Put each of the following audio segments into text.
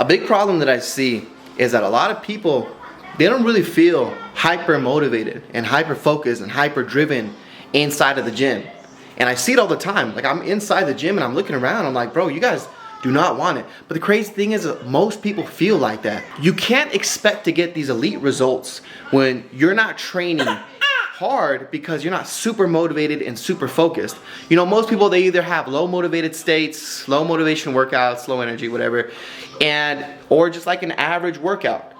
A big problem that I see is that a lot of people, they don't really feel hyper motivated and hyper focused and hyper driven inside of the gym. And I see it all the time. Like, I'm inside the gym and I'm looking around, I'm like, bro, you guys do not want it. But the crazy thing is that most people feel like that. You can't expect to get these elite results when you're not training hard because you're not super motivated and super focused. You know, most people, they either have low motivated states, low motivation workouts, low energy, whatever, or just like an average workout.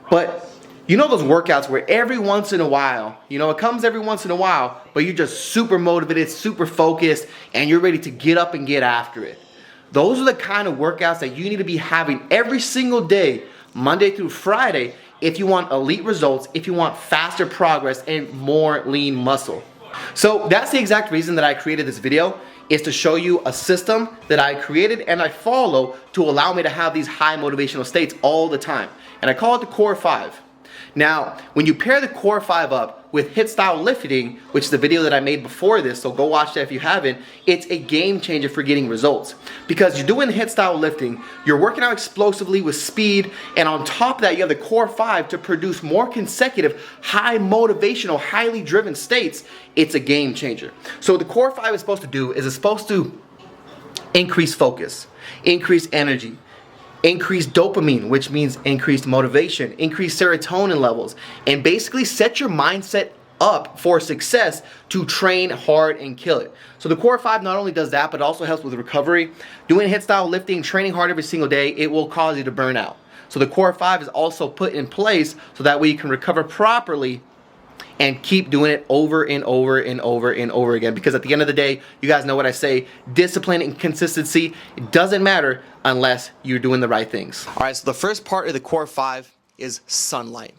But you know those workouts where every once in a while, you know, it comes every once in a while, but you're just super motivated, super focused, and you're ready to get up and get after it. Those are the kind of workouts that you need to be having every single day, Monday through Friday, if you want elite results, if you want faster progress and more lean muscle. So that's the exact reason that I created this video, is to show you a system that I created and I follow to allow me to have these high motivational states all the time. And I call it the Core 5. Now, when you pair the Core 5 up with HIIT Style Lifting, which is the video that I made before this, so go watch that if you haven't, it's a game changer for getting results. Because you're doing HIIT Style Lifting, you're working out explosively with speed, and on top of that, you have the Core 5 to produce more consecutive, high motivational, highly driven states. It's a game changer. So what the Core 5 is supposed to do is it's supposed to increase focus, increase energy, increase dopamine, which means increased motivation, increase serotonin levels, and basically set your mindset up for success to train hard and kill it. So the Core 5 not only does that, but also helps with recovery. Doing HIIT style lifting, training hard every single day, it will cause you to burn out. So the Core 5 is also put in place so that way you can recover properly and keep doing it over and over and over and over again. Because at the end of the day, you guys know what I say, discipline and consistency, it doesn't matter unless you're doing the right things. All right, so the first part of the Core 5 is sunlight.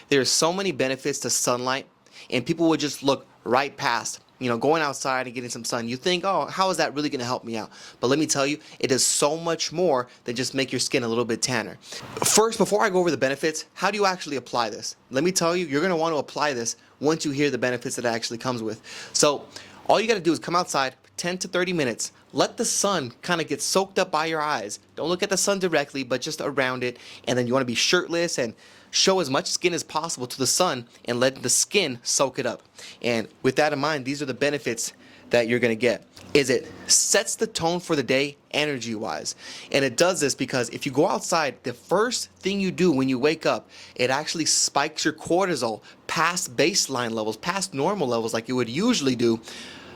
There are so many benefits to sunlight, and people would just look right past, you know, going outside and getting some sun. You think, oh, how is that really gonna help me out? But let me tell you, it does so much more than just make your skin a little bit tanner. First, before I go over the benefits, how do you actually apply this? Let me tell you, you're gonna wanna apply this once you hear the benefits that it actually comes with. So all you gotta do is come outside 10 to 30 minutes, let the sun kind of get soaked up by your eyes. Don't look at the sun directly, but just around it, and then you wanna be shirtless and show as much skin as possible to the sun and let the skin soak it up. And with that in mind, these are the benefits that you're gonna get. It sets the tone for the day energy-wise. And it does this because if you go outside, the first thing you do when you wake up, it actually spikes your cortisol past baseline levels, past normal levels like you would usually do.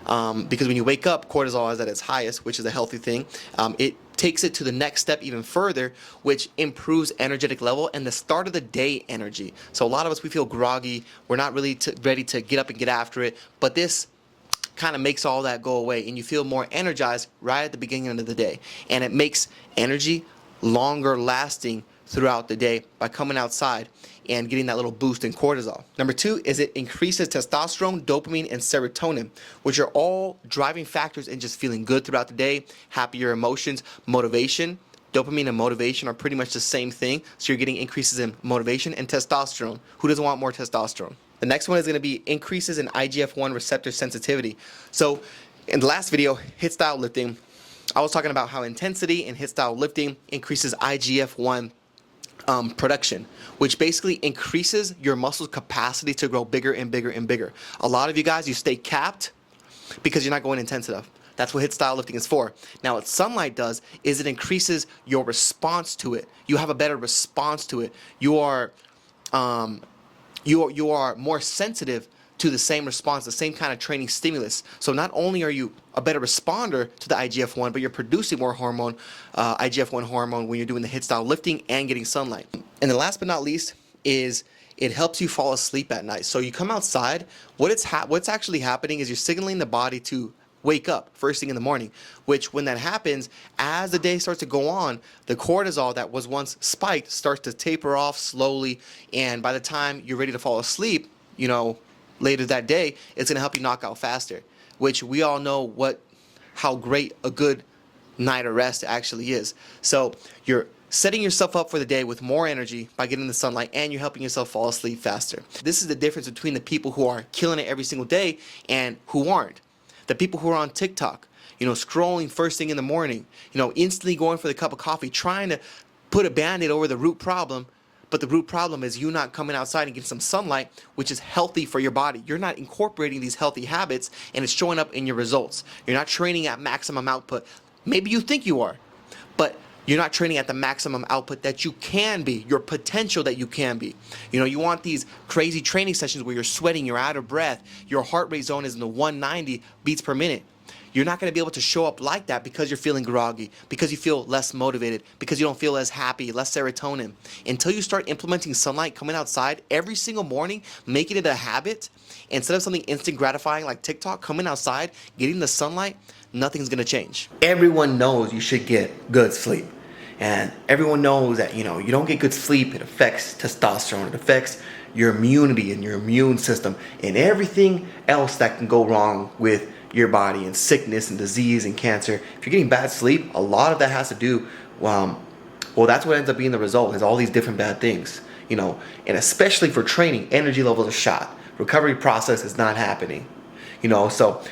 Because when you wake up, cortisol is at its highest, which is a healthy thing. It takes it to the next step even further, which improves energetic level and the start of the day energy. So a lot of us, we feel groggy, we're not really ready to get up and get after it, but this kind of makes all that go away and you feel more energized right at the beginning of the day. And it makes energy longer lasting throughout the day by coming outside and getting that little boost in cortisol. Number 2 is it increases testosterone, dopamine, and serotonin, which are all driving factors in just feeling good throughout the day, happier emotions, motivation. Dopamine and motivation are pretty much the same thing, so you're getting increases in motivation and testosterone. Who doesn't want more testosterone? The next one is going to be increases in IGF-1 receptor sensitivity. So in the last video, HIIT style lifting, I was talking about how intensity in HIIT style lifting increases IGF-1 production, which basically increases your muscle's capacity to grow bigger and bigger and bigger. A lot of you guys, you stay capped because you're not going intense enough. That's what HIIT style lifting is for. Now what sunlight does is it increases your response to it. You have a better response to it. You are more sensitive to the same response, the same kind of training stimulus. So not only are you a better responder to the IGF-1, but you're producing more hormone, IGF-1 hormone when you're doing the HIIT style lifting and getting sunlight. And then last but not least is it helps you fall asleep at night. So you come outside, what's actually happening is you're signaling the body to wake up first thing in the morning, which when that happens, as the day starts to go on, the cortisol that was once spiked starts to taper off slowly, and by the time you're ready to fall asleep, you know, later that day, it's going to help you knock out faster, which we all know how great a good night of rest actually is. So you're setting yourself up for the day with more energy by getting the sunlight, and you're helping yourself fall asleep faster. This is the difference between the people who are killing it every single day and who aren't. The people who are on TikTok, you know, scrolling first thing in the morning, you know, instantly going for the cup of coffee, trying to put a band-aid over the root problem, but the root problem is you not coming outside and getting some sunlight, which is healthy for your body. You're not incorporating these healthy habits, and it's showing up in your results. You're not training at maximum output. Maybe you think you are, but you're not training at the maximum output that you can be, your potential that you can be. You know, you want these crazy training sessions where you're sweating, you're out of breath, your heart rate zone is in the 190 beats per minute. You're not going to be able to show up like that because you're feeling groggy, because you feel less motivated, because you don't feel as happy, less serotonin. Until you start implementing sunlight, coming outside every single morning, making it a habit, instead of something instant gratifying like TikTok, coming outside, getting the sunlight, nothing's going to change. Everyone knows you should get good sleep. And everyone knows that, you don't get good sleep, it affects testosterone, it affects your immunity and your immune system and everything else that can go wrong with your body, and sickness and disease and cancer. If you're getting bad sleep, a lot of that has to do, well, that's what ends up being the result, is all these different bad things, and especially for training, energy levels are shot. Recovery process is not happening, so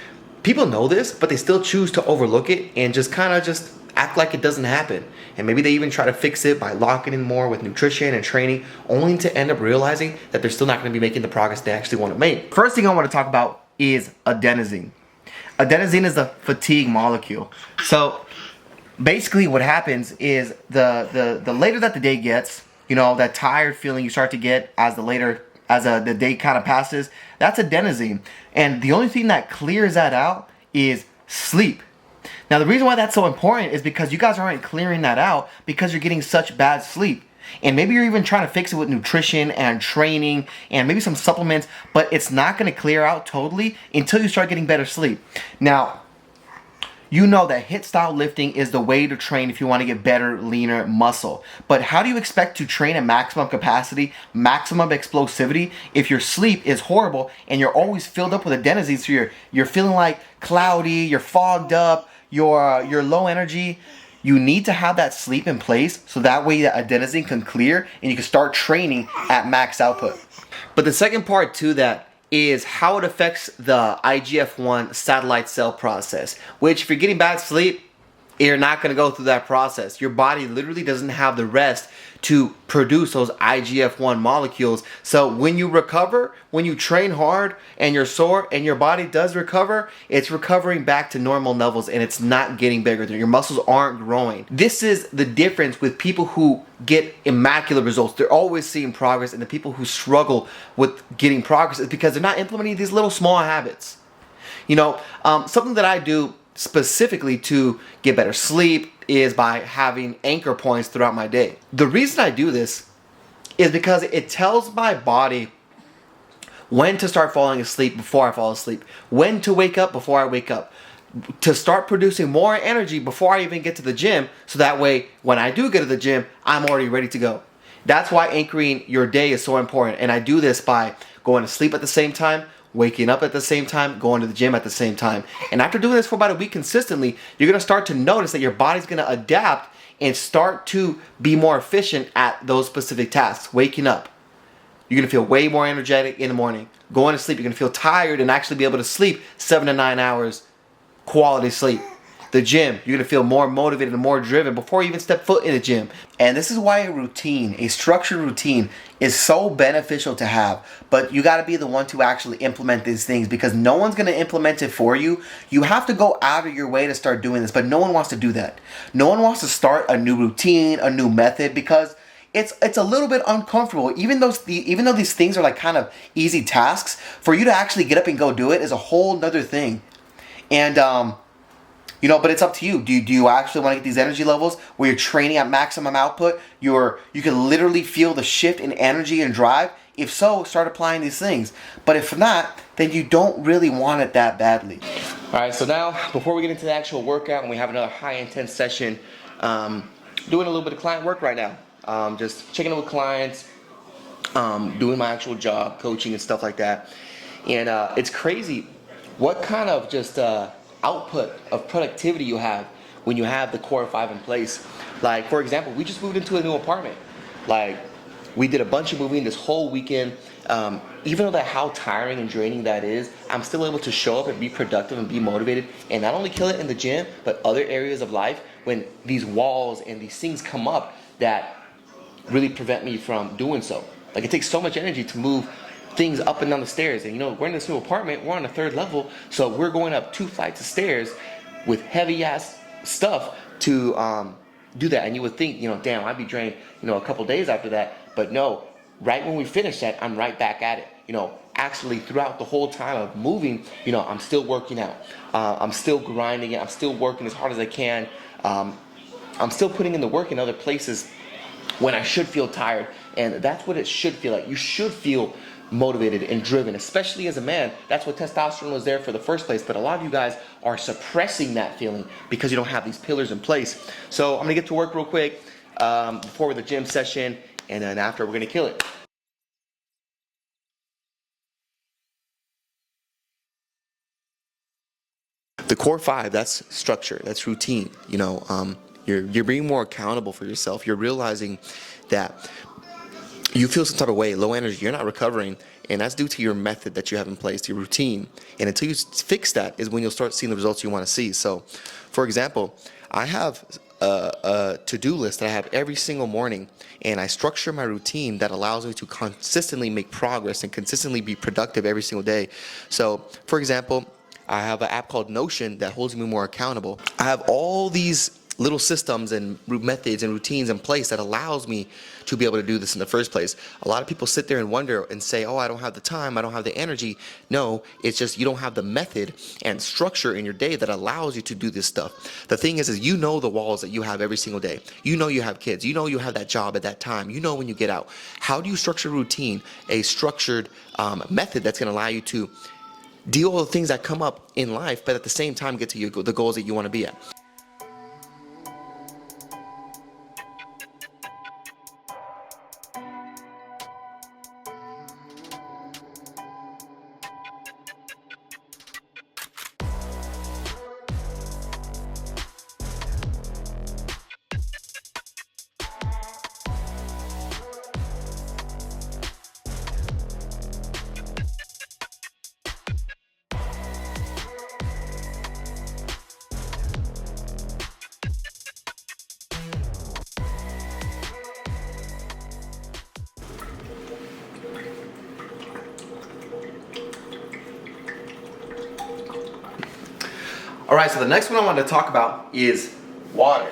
people know this, but they still choose to overlook it and just kind of just act like it doesn't happen. And maybe they even try to fix it by locking in more with nutrition and training, only to end up realizing that they're still not going to be making the progress they actually want to make. First thing I want to talk about is adenosine. Adenosine is a fatigue molecule. So basically what happens is the later that the day gets, that tired feeling you start to get as the day kind of passes, that's adenosine. And the only thing that clears that out is sleep. Now the reason why that's so important is because you guys aren't clearing that out because you're getting such bad sleep. And maybe you're even trying to fix it with nutrition and training and maybe some supplements, but it's not going to clear out totally until you start getting better sleep. Now, you know that HIIT style lifting is the way to train if you want to get better, leaner muscle. But how do you expect to train at maximum capacity, maximum explosivity, if your sleep is horrible and you're always filled up with adenosine, so you're feeling like cloudy, you're fogged up, you're low energy? You need to have that sleep in place so that way the adenosine can clear and you can start training at max output. But the second part to that is how it affects the IGF-1 satellite cell process, which if you're getting bad sleep, you're not going to go through that process. Your body literally doesn't have the rest to produce those IGF-1 molecules. So when you recover, when you train hard and you're sore and your body does recover, it's recovering back to normal levels and it's not getting bigger. Your muscles aren't growing. This is the difference with people who get immaculate results. They're always seeing progress, and the people who struggle with getting progress is because they're not implementing these little small habits. Something that I do specifically to get better sleep is by having anchor points throughout my day. The reason I do this is because it tells my body when to start falling asleep before I fall asleep, when to wake up before I wake up, to start producing more energy before I even get to the gym, so that way when I do get to the gym, I'm already ready to go. That's why anchoring your day is so important, and I do this by going to sleep at the same time, waking up at the same time, going to the gym at the same time. And after doing this for about a week consistently, you're going to start to notice that your body's going to adapt and start to be more efficient at those specific tasks. Waking up, you're going to feel way more energetic in the morning. Going to sleep, you're going to feel tired and actually be able to sleep 7 to 9 hours quality sleep. The gym, you're going to feel more motivated and more driven before you even step foot in the gym. And this is why a routine, a structured routine, is so beneficial to have. But you got to be the one to actually implement these things, because no one's going to implement it for you. You have to go out of your way to start doing this, but no one wants to do that. No one wants to start a new routine, a new method, because it's a little bit uncomfortable. Even though these things are like kind of easy tasks, for you to actually get up and go do it is a whole nother thing. And but it's up to you. Do you actually want to get these energy levels where you're training at maximum output? You can literally feel the shift in energy and drive. If so, start applying these things. But if not, then you don't really want it that badly. All right, so now before we get into the actual workout and we have another high intense session, doing a little bit of client work right now. Just checking in with clients, doing my actual job, coaching and stuff like that. And it's crazy what kind of just output of productivity you have when you have the core 5 in place. Like, for example, we just moved into a new apartment. Like, we did a bunch of moving this whole weekend. Even though how tiring and draining that is, I'm still able to show up and be productive and be motivated and not only kill it in the gym, but other areas of life. When these walls and these things come up, that really prevent me from doing so. Like, it takes so much energy to move things up and down the stairs. And we're in this new apartment, we're on the 3rd level, so we're going up 2 flights of stairs with heavy ass stuff to do that. And you would think, damn, I'd be drained, a couple days after that. But no, right when we finish that, I'm right back at it. Actually throughout the whole time of moving, I'm still working out. I'm still grinding it. I'm still working as hard as I can. I'm still putting in the work in other places when I should feel tired. And that's what it should feel like. You should feel motivated and driven, especially as a man. That's what testosterone was there for the first place. But a lot of you guys are suppressing that feeling because you don't have these pillars in place. So I'm gonna get to work real quick before the gym session, and then after we're gonna kill it. The core 5, that's structure, that's routine. You're being more accountable for yourself. You're realizing that you feel some type of way, low energy, you're not recovering, and that's due to your method that you have in place, your routine. And until you fix that is when you'll start seeing the results you want to see. So, for example, I have a to-do list that I have every single morning, and I structure my routine that allows me to consistently make progress and consistently be productive every single day. So, for example, I have an app called Notion that holds me more accountable. I have all these little systems and methods and routines in place that allows me to be able to do this in the first place. A lot of people sit there and wonder and say, oh, I don't have the time, I don't have the energy. No, it's just you don't have the method and structure in your day that allows you to do this stuff. The thing is the walls that you have every single day. You have kids. You have that job at that time. When you get out. How do you structure a routine, a structured method that's going to allow you to deal with the things that come up in life, but at the same time get to the goals that you want to be at? All right, so the next one I wanted to talk about is water.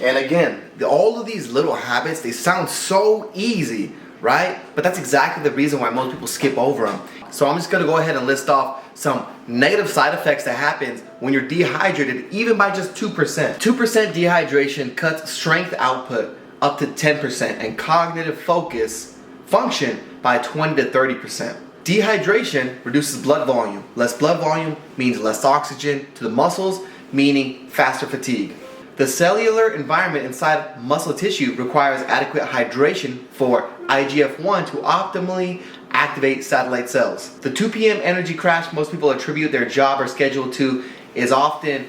And again, all of these little habits, they sound so easy, right? But that's exactly the reason why most people skip over them. So I'm just gonna go ahead and list off some negative side effects that happens when you're dehydrated, even by just 2%. 2% dehydration cuts strength output up to 10% and cognitive function by 20 to 30%. Dehydration reduces blood volume. Less blood volume means less oxygen to the muscles, meaning faster fatigue. The cellular environment inside muscle tissue requires adequate hydration for IGF-1 to optimally activate satellite cells. The 2 p.m. energy crash most people attribute their job or schedule to is often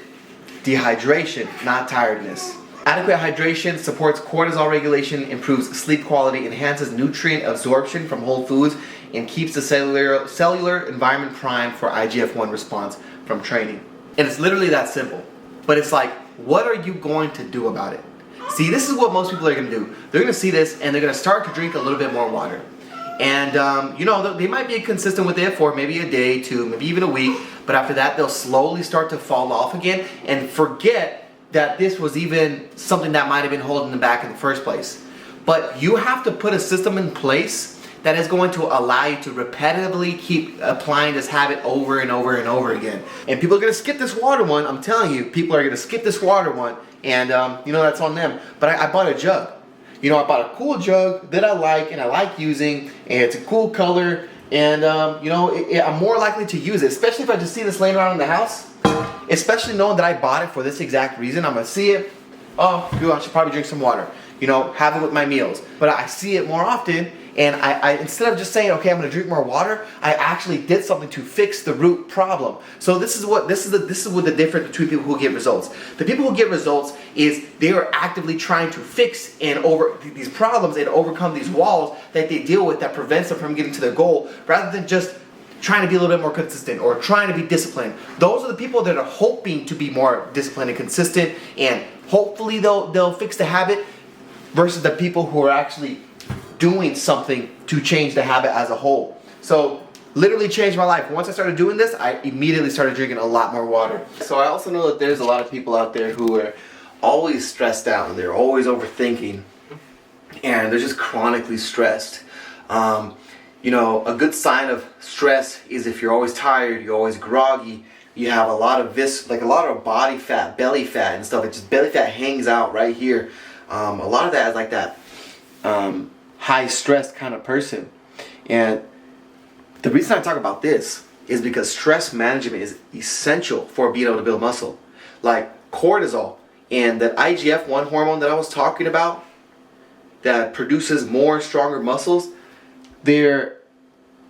dehydration, not tiredness. Adequate hydration supports cortisol regulation, improves sleep quality, enhances nutrient absorption from whole foods, and keeps the cellular environment primed for IGF-1 response from training. And it's literally that simple. But it's like, what are you going to do about it? See, this is what most people are going to do. They're going to see this and they're going to start to drink a little bit more water. And they might be consistent with it for maybe a day, 2, maybe even a week. But after that, they'll slowly start to fall off again and forget that this was even something that might have been holding them back in the first place. But you have to put a system in place that is going to allow you to repetitively keep applying this habit over and over and over again. And people are going to skip this water one. I'm telling you, people are going to skip this water one, and that's on them. But I bought a jug. I bought a cool jug that I like and I like using, and it's a cool color, and I'm more likely to use it, especially if I just see this laying around in the house. Especially knowing that I bought it for this exact reason. I'm gonna see it. Oh, I should probably drink some water. Have it with my meals. But I see it more often, and I instead of just saying, okay, I'm gonna drink more water, I actually did something to fix the root problem. So this is what the difference between people who get results. The people who get results is they are actively trying to fix and over these problems and overcome these walls that they deal with that prevents them from getting to their goal, rather than just trying to be a little bit more consistent or trying to be disciplined. Those are the people that are hoping to be more disciplined and consistent, and hopefully they'll fix the habit. versus the people who are actually doing something to change the habit as a whole. So literally changed my life. Once I started doing this, I immediately started drinking a lot more water. So I also know that there's a lot of people out there who are always stressed out and they're always overthinking and they're just chronically stressed. You know, a good sign of stress is if you're always tired, you're always groggy, you have a lot of body fat, belly fat and stuff. It just belly fat hangs out right here. A lot of that is like that high stress kind of person. And the reason I talk about this is because stress management is essential for being able to build muscle. Like cortisol and that IGF-1 hormone that I was talking about that produces more stronger muscles, they're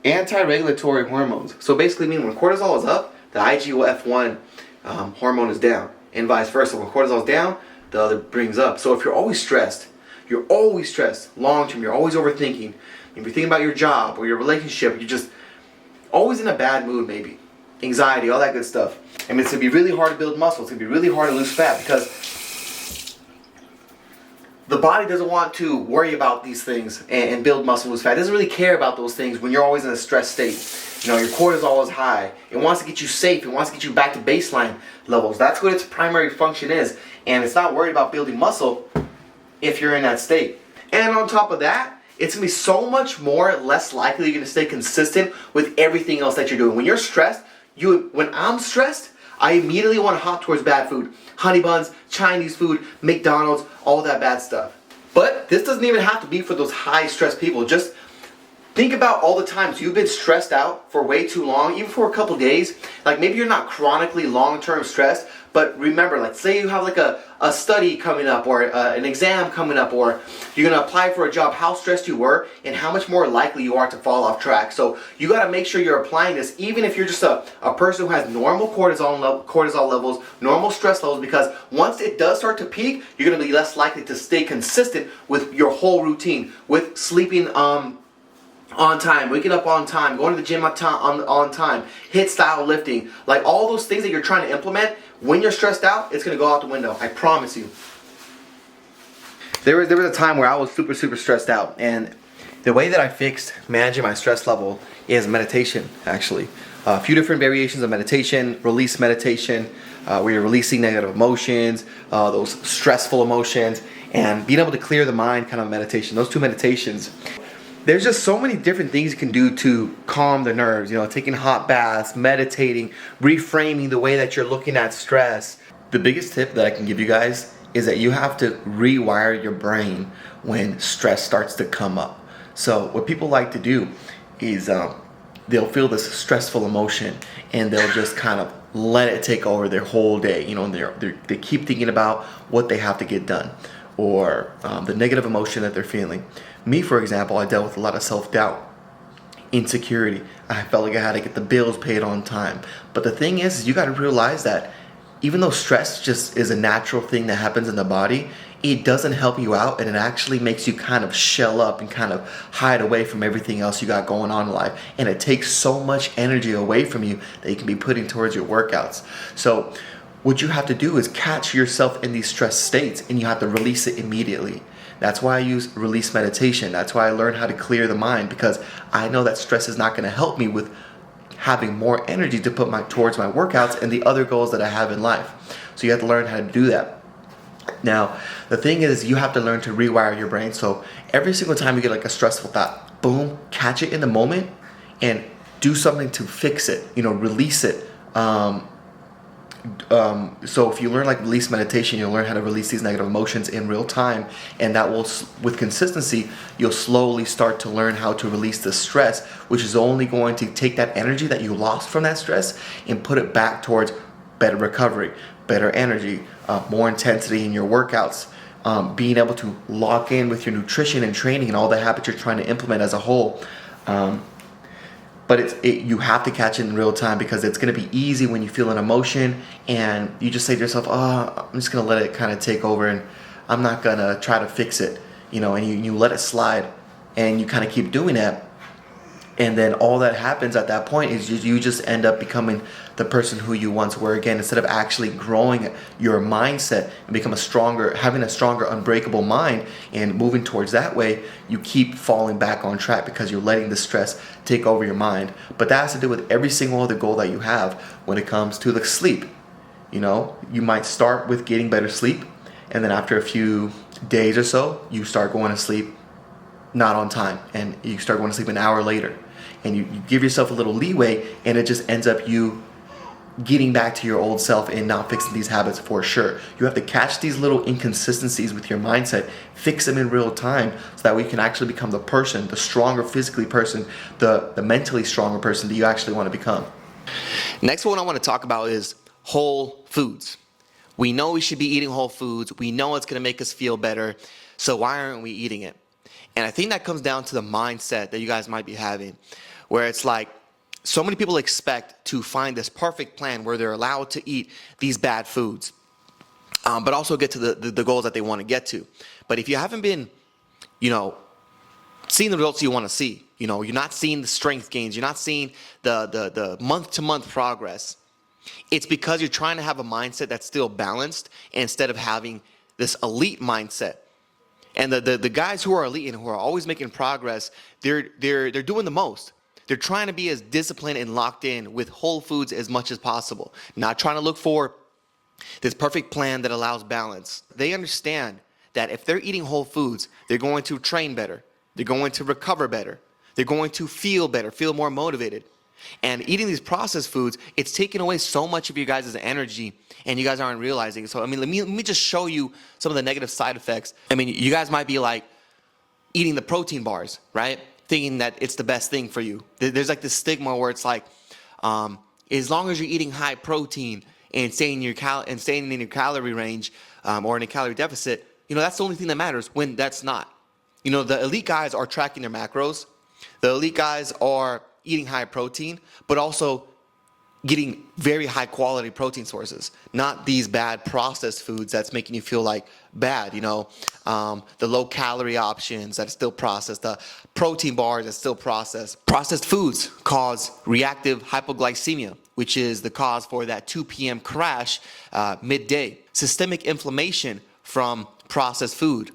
anti-regulatory hormones. So basically meaning when cortisol is up, the IGF-1 hormone is down and vice versa. When cortisol is down, the other brings up. So if you're always stressed long term, you're always overthinking, if you're thinking about your job or your relationship, you're just always in a bad mood, maybe anxiety, all that good stuff. I mean, it's gonna be really hard to build muscle. It's gonna be really hard to lose fat because the body doesn't want to worry about these things and build muscle, lose fat. It doesn't really care about those things when you're always in a stress state. You know, your cortisol is high. It wants to get you safe. It wants to get you back to baseline levels. That's what its primary function is. And it's not worried about building muscle if you're in that state. And on top of that, it's going to be so much less likely you're going to stay consistent with everything else that you're doing. When you're stressed, when I'm stressed, I immediately want to hop towards bad food. Honey buns, Chinese food, McDonald's, all that bad stuff. But this doesn't even have to be for those high stress people. Just think about all the times you've been stressed out for way too long, even for a couple days. Like maybe you're not chronically long-term stressed, but remember, like say you have like a study coming up or an exam coming up or you're going to apply for a job, how stressed you were and how much more likely you are to fall off track. So you got to make sure you're applying this even if you're just a person who has normal cortisol levels, normal stress levels, because once it does start to peak, you're going to be less likely to stay consistent with your whole routine, with sleeping on time, waking up on time, going to the gym on time, HIIT style lifting, like all those things that you're trying to implement. When you're stressed out, it's going to go out the window. I promise you. There was a time where I was super stressed out, and the way that I fixed managing my stress level is meditation, actually. A few different variations of meditation, release meditation, where you're releasing negative emotions, those stressful emotions, and being able to clear the mind kind of meditation. Those two meditations. There's just so many different things you can do to calm the nerves, you know, taking hot baths, meditating, reframing the way that you're looking at stress. The biggest tip that I can give you guys is that you have to rewire your brain when stress starts to come up. So what people like to do is they'll feel this stressful emotion and they'll just kind of let it take over their whole day. You know, they keep thinking about what they have to get done or the negative emotion that they're feeling. Me, for example, I dealt with a lot of self-doubt, insecurity. I felt like I had to get the bills paid on time. But the thing is, you got to realize that even though stress just is a natural thing that happens in the body, it doesn't help you out, and it actually makes you kind of shell up and kind of hide away from everything else you got going on in life. And it takes so much energy away from you that you can be putting towards your workouts. So what you have to do is catch yourself in these stress states, and you have to release it immediately. That's why I use release meditation. That's why I learned how to clear the mind, because I know that stress is not going to help me with having more energy to put towards my workouts and the other goals that I have in life. So you have to learn how to do that. Now, the thing is, you have to learn to rewire your brain. So every single time you get like a stressful thought, boom, catch it in the moment and do something to fix it, you know, release it. So if you learn like release meditation, you'll learn how to release these negative emotions in real time, and that will, with consistency, you'll slowly start to learn how to release the stress, which is only going to take that energy that you lost from that stress and put it back towards better recovery, better energy, more intensity in your workouts, being able to lock in with your nutrition and training and all the habits you're trying to implement as a whole. But you have to catch it in real time, because it's going to be easy when you feel an emotion and you just say to yourself, oh, I'm just going to let it kind of take over and I'm not going to try to fix it, you know, and you let it slide and you kind of keep doing that. And then all that happens at that point is you just end up becoming the person who you once were again, instead of actually growing your mindset and become having a stronger, unbreakable mind and moving towards that way. You keep falling back on track because you're letting the stress take over your mind. But that has to do with every single other goal that you have when it comes to the sleep. You know, you might start with getting better sleep, and then after a few days or so, you start going to sleep not on time, and you start going to sleep an hour later, and you give yourself a little leeway, and it just ends up you getting back to your old self and not fixing these habits for sure. You have to catch these little inconsistencies with your mindset, fix them in real time, so that we can actually become the person, the stronger physically person, the mentally stronger person that you actually want to become. Next one I want to talk about is whole foods. We know we should be eating whole foods. We know it's going to make us feel better. So why aren't we eating it? And I think that comes down to the mindset that you guys might be having, where it's like so many people expect to find this perfect plan where they're allowed to eat these bad foods, but also get to the goals that they want to get to. But if you haven't been, seeing the results you want to see, you're not seeing the strength gains, you're not seeing the month-to-month progress, it's because you're trying to have a mindset that's still balanced instead of having this elite mindset. And the guys who are elite and who are always making progress, they're doing the most. They're trying to be as disciplined and locked in with whole foods as much as possible. Not trying to look for this perfect plan that allows balance. They understand that if they're eating whole foods, they're going to train better. They're going to recover better. They're going to feel better, feel more motivated. And eating these processed foods, it's taking away so much of you guys' energy, and you guys aren't realizing it. So, let me just show you some of the negative side effects. You guys might be like eating the protein bars, right? Thinking that it's the best thing for you. There's like this stigma where it's like, as long as you're eating high protein and staying in your calorie range, or in a calorie deficit, that's the only thing that matters, when that's not. The elite guys are tracking their macros. The elite guys are eating high protein, but also getting very high quality protein sources, not these bad processed foods that's making you feel like bad, the low calorie options that's still processed, the protein bars that's still processed. Processed foods cause reactive hypoglycemia, which is the cause for that 2 p.m. crash midday. Systemic inflammation from processed food,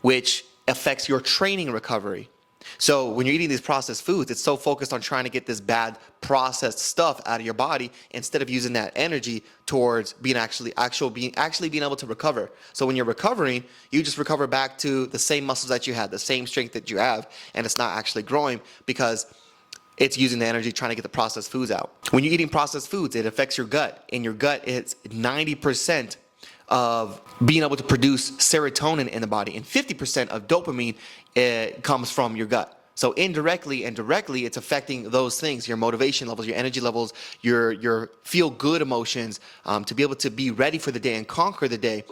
which affects your training recovery. So when you're eating these processed foods, it's so focused on trying to get this bad processed stuff out of your body instead of using that energy towards being actually being able to recover. So when you're recovering, you just recover back to the same muscles that you had, the same strength that you have, and it's not actually growing because it's using the energy trying to get the processed foods out. When you're eating processed foods, it affects your gut, and your gut is 90% of being able to produce serotonin in the body, and 50% of dopamine comes from your gut. So indirectly and directly, it's affecting those things: your motivation levels, your energy levels, your feel-good emotions, to be able to be ready for the day and conquer the day.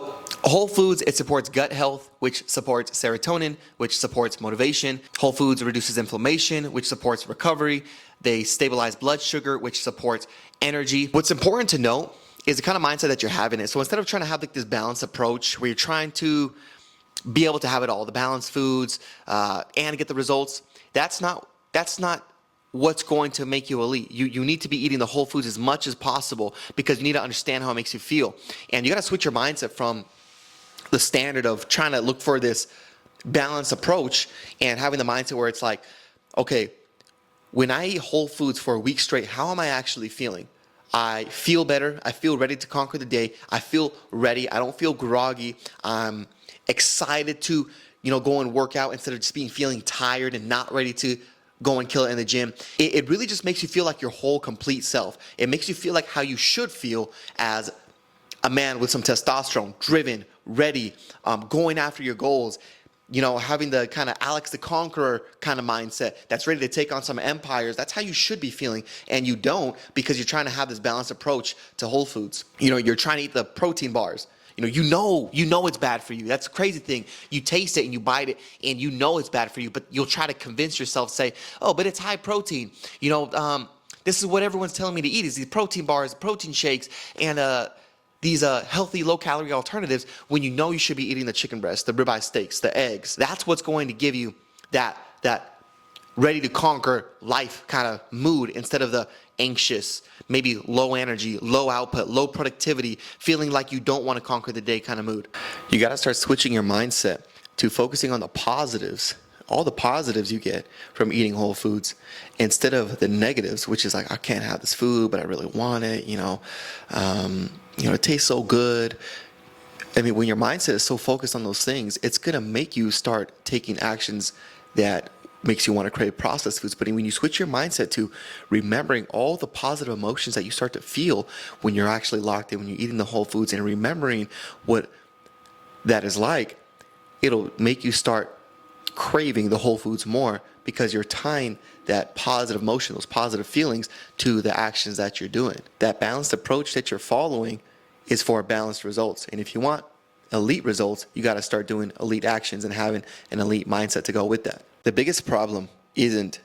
Whole foods, it supports gut health, which supports serotonin, which supports motivation. Whole foods reduces inflammation, which supports recovery. They stabilize blood sugar, which supports energy. What's important to note is the kind of mindset that you're having it. So instead of trying to have like this balanced approach where you're trying to be able to have it all, the balanced foods, and get the results, that's not what's going to make you elite. You need to be eating the whole foods as much as possible because you need to understand how it makes you feel. And you got to switch your mindset from the standard of trying to look for this balanced approach and having the mindset where it's like, okay, when I eat whole foods for a week straight, how am I actually feeling? I feel better. I feel ready to conquer the day. I feel ready. I don't feel groggy. I'm excited to, go and work out instead of just feeling tired and not ready to go and kill it in the gym. It really just makes you feel like your whole complete self. It makes you feel like how you should feel as a man with some testosterone, driven, ready, going after your goals. Having the kind of Alex the Conqueror kind of mindset that's ready to take on some empires. That's how you should be feeling, and you don't because you're trying to have this balanced approach to whole foods. You're trying to eat the protein bars. You know it's bad for you. That's the crazy thing. You taste it and you bite it and you know it's bad for you, but you'll try to convince yourself, say, oh, but it's high protein. This is what everyone's telling me to eat is these protein bars, protein shakes, and these healthy, low-calorie alternatives when you should be eating the chicken breast, the ribeye steaks, the eggs. That's what's going to give you that ready to conquer life kind of mood instead of the anxious, maybe low energy, low output, low productivity, feeling like you don't want to conquer the day kind of mood. You got to start switching your mindset to focusing on the positives, all the positives you get from eating whole foods instead of the negatives, which is like, I can't have this food, but I really want it, it tastes so good. I mean, when your mindset is so focused on those things, it's going to make you start taking actions that makes you want to crave processed foods. But when you switch your mindset to remembering all the positive emotions that you start to feel when you're actually locked in, when you're eating the whole foods, and remembering what that is like, it'll make you start craving the whole foods more because you're tying that positive emotion, those positive feelings, to the actions that you're doing. That balanced approach that you're following is for balanced results. And if you want elite results, you got to start doing elite actions and having an elite mindset to go with that. The biggest problem isn't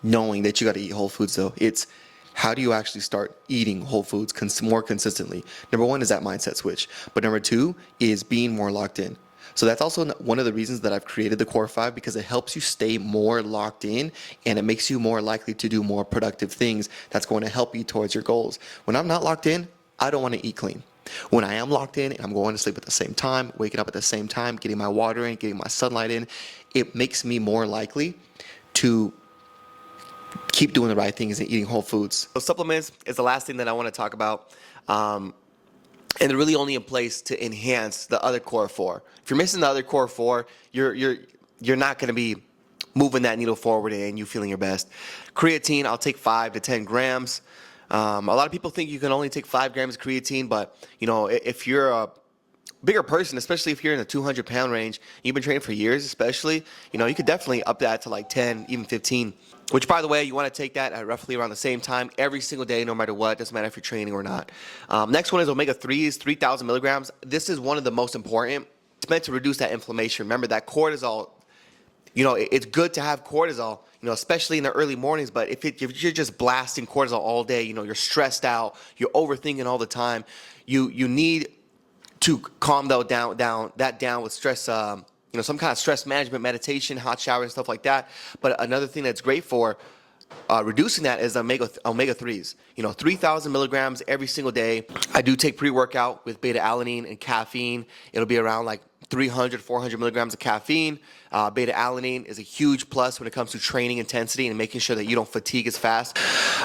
knowing that you got to eat whole foods, though. It's how do you actually start eating whole foods more consistently? Number one is that mindset switch. But number two is being more locked in. So that's also one of the reasons that I've created the Core 5, because it helps you stay more locked in and it makes you more likely to do more productive things that's going to help you towards your goals. When I'm not locked in, I don't want to eat clean. When I am locked in and I'm going to sleep at the same time, waking up at the same time, getting my water in, getting my sunlight in, it makes me more likely to keep doing the right things and eating whole foods. So supplements is the last thing that I want to talk about. And they're really only in place to enhance the other core 4. If you're missing the other core 4, you're not going to be moving that needle forward and you feeling your best. Creatine, I'll take 5 to 10 grams. A lot of people think you can only take 5 grams of creatine, but if you're a bigger person, especially if you're in the 200-pound range, you've been training for years, especially, you could definitely up that to like 10, even 15. Which, by the way, you want to take that at roughly around the same time every single day, no matter what. Doesn't matter if you're training or not. Next one is omega-3s, 3,000 milligrams. This is one of the most important. It's meant to reduce that inflammation. Remember that cortisol. It's good to have cortisol, especially in the early mornings. But if you're just blasting cortisol all day, you're stressed out, you're overthinking all the time. You need to calm that down with stress. Some kind of stress management, meditation, hot shower, and stuff like that. But another thing that's great for reducing that is omega-3s. 3,000 milligrams every single day. I do take pre-workout with beta-alanine and caffeine. It'll be around like 300, 400 milligrams of caffeine. Beta-alanine is a huge plus when it comes to training intensity and making sure that you don't fatigue as fast.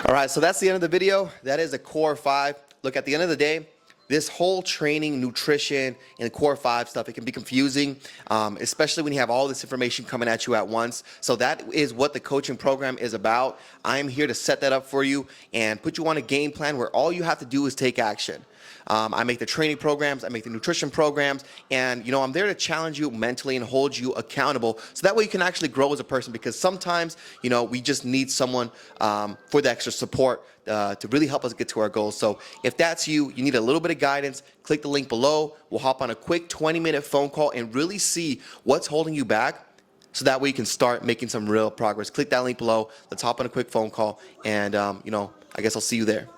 All right, so that's the end of the video. That is the Core 5. Look, at the end of the day, this whole training, nutrition, and Core 5 stuff, it can be confusing, especially when you have all this information coming at you at once. So that is what the coaching program is about. I'm here to set that up for you and put you on a game plan where all you have to do is take action. I make the training programs, I make the nutrition programs, and I'm there to challenge you mentally and hold you accountable so that way you can actually grow as a person, because sometimes we just need someone for the extra support to really help us get to our goals. So if that's you need a little bit of guidance, click the link below. We'll hop on a quick 20-minute phone call and really see what's holding you back so that way you can start making some real progress. Click that link below. Let's hop on a quick phone call, and I guess I'll see you there.